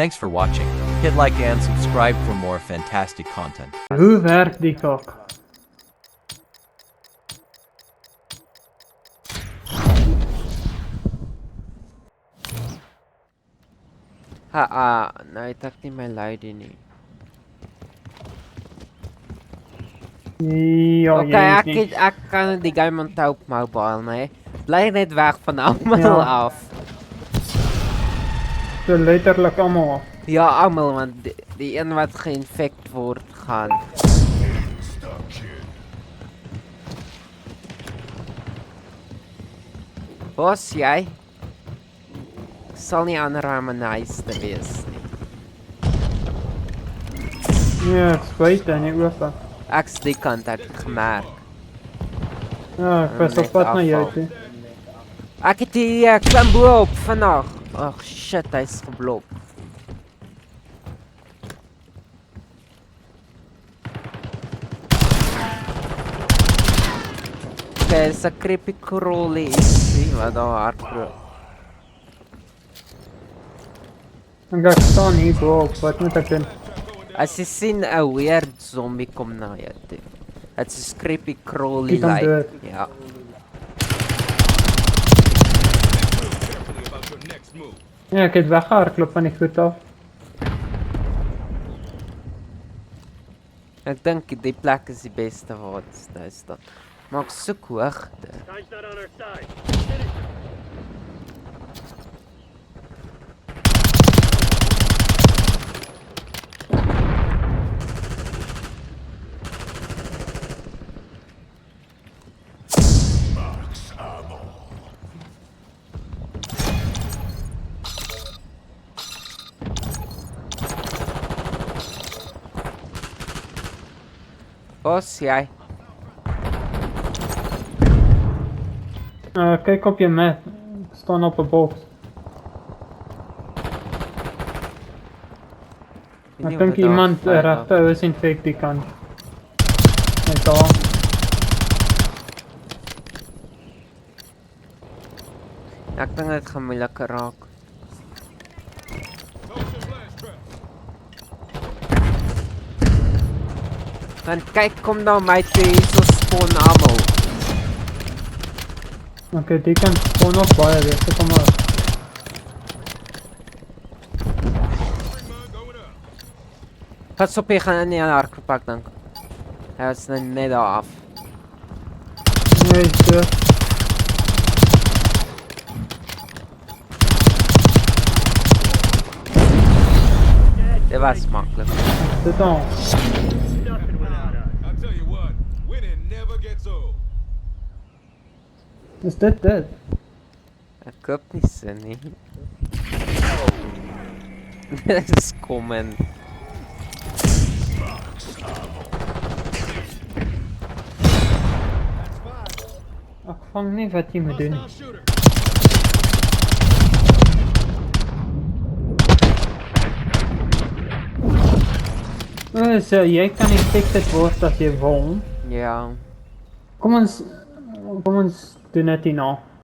Thanks for watching. Hit like and subscribe for more fantastic content. Hoe werkt die kak? Nou het ek nie my lady nie. Ja, Okay, ek kan die game onthou op mobile, nee. Bly net weg van almal Ja. af. So letterlik allemaal. Ja, almal, want die een wat geïnfect word gaan. Bos, jy? Sal nie ander harmonies te wees nie. Ja, ek spijt en ek oor. Ek's die kant ek het gemerk. Ja, ek was op pad na jou toe. Ek het die klim bo op vandag. Ag shit, hy's geblok. Okay, is 'n creepy crawly ietsie wat daar hardloop. En ek staan hier bo op, wat moet ek doen? As jy sien 'n weird zombie kom na jou toe. Dit's 'n creepy crawly Die kan like. dood. Ja. Ja, ek het weggehardloop van die goed af. Ek dink die plek is die beste waar dit staan. Maar ek soek hoogte. Time's not on our side. Bos, jy? Kyk op je map. Ek staan op 'n box. Ek dink iemand regte is infect die kant. Net daar. Ek dink dit gaan moeiliker raak. Want kyk, kom nou my toe, hier so spawn almal. Okay, die kan gewoon nog baie wees, so kom maar. Pas op, jy gaan in die hardloop pak dink. Hy was net daar af. Nee, so. Dit was maklik. Dit dan. Nothing without us. I'll tell you what, winning never gets old. Is dit? Ek koop nie sin nie. Dit is common. Ek vang nie wat jy moet doen. Hostile shooter. So, jy kan infected word as jy wil. Ja. Kom ons doen dit hierna.